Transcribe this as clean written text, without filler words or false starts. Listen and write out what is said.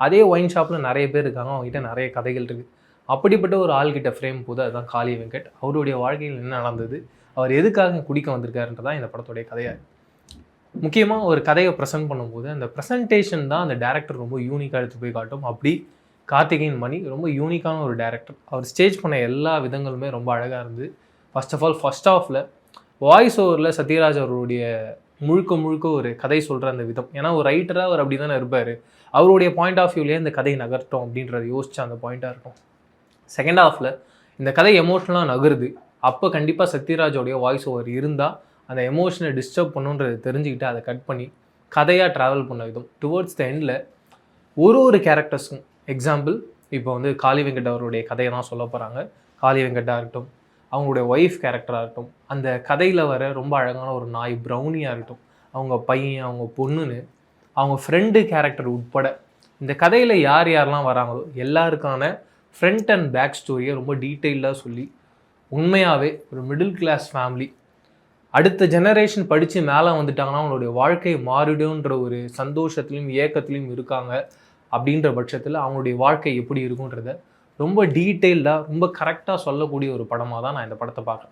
அதே ஒயின் ஷாப்பில் நிறைய பேர் இருக்காங்க, அவங்ககிட்ட நிறைய கதைகள் இருக்குது. அப்படிப்பட்ட ஒரு ஆள்கிட்ட ஃப்ரேம் போது அதுதான் காளி வெங்கட். அவருடைய வாழ்க்கையில் என்ன நடந்தது, அவர் எதுக்காக குடிக்க வந்திருக்காருன்றதான் இந்த படத்துடைய கதையாக. முக்கியமாக ஒரு கதையை ப்ரெசென்ட் பண்ணும்போது அந்த ப்ரெசன்டேஷன் தான் அந்த டேரக்டர் ரொம்ப யூனிக்காக எடுத்து போய் காட்டும். அப்படி கார்த்திகேயன் மணி ரொம்ப யூனிக்கான ஒரு டேரக்டர். அவர் ஸ்டேஜ் பண்ண எல்லா விதங்களுமே ரொம்ப அழகாக இருந்து. ஃபர்ஸ்ட் ஆஃப் ஆல் ஃபர்ஸ்ட் ஹாஃபில் வாய்ஸ் ஓவரில் சத்யராஜ் அவருடைய முழுக்க ஒரு கதை சொல்கிற அந்த விதம். ஏன்னா ஒரு ரைட்டராக அவர் அப்படி தானே இருப்பார். அவருடைய பாயிண்ட் ஆஃப் வியூலேயே இந்த கதையை நகர்த்தோம் அப்படின்றத யோசிச்சு அந்த பாயிண்ட்டாக இருக்கும். செகண்ட் ஹாஃபில் இந்த கதை எமோஷ்னலாக நகருது. அப்போ கண்டிப்பாக சத்யராஜோடைய வாய்ஸ் ஓவர் இருந்தால் அந்த எமோஷனை டிஸ்டர்ப் பண்ணுன்றதை தெரிஞ்சுக்கிட்டு அதை கட் பண்ணி கதையாக ட்ராவல் பண்ண விதம். டுவர்ட்ஸ் த எண்டில் ஒரு கேரக்டர்ஸும் எக்ஸாம்பிள் இப்போ வந்து காளி வெங்கட் அவருடைய கதையை தான் சொல்ல போகிறாங்க. காளி வெங்கட்டாக இருக்கட்டும், அவங்களுடைய ஒய்ஃப் கேரக்டராக இருக்கட்டும், அந்த கதையில் வர ரொம்ப அழகான ஒரு நாய் ப்ரௌனியாக இருக்கட்டும், அவங்க பையன், அவங்க பொண்ணுன்னு, அவங்க ஃப்ரெண்டு கேரக்டர் உட்பட இந்த கதையில் யார் யாரெல்லாம் வராங்களோ எல்லாருக்கான ஃப்ரண்ட் அண்ட் பேக் ஸ்டோரியை ரொம்ப டீட்டெயிலாக சொல்லி உண்மையாகவே ஒரு மிடில் கிளாஸ் ஃபேமிலி அடுத்த ஜெனரேஷன் படித்து மேலே வந்துட்டாங்கன்னா அவங்களுடைய வாழ்க்கை மாறிடும்ன்ற ஒரு சந்தோஷத்துலையும் ஏக்கத்துலையும் இருக்காங்க. அப்படின்ற பட்சத்தில் அவங்களுடைய வாழ்க்கை எப்படி இருக்குன்றத ரொம்ப டீட்டெயில்டாக ரொம்ப கரெக்டாக சொல்லக்கூடிய ஒரு படமாக தான் நான் இந்த படத்தை பார்க்குறேன்.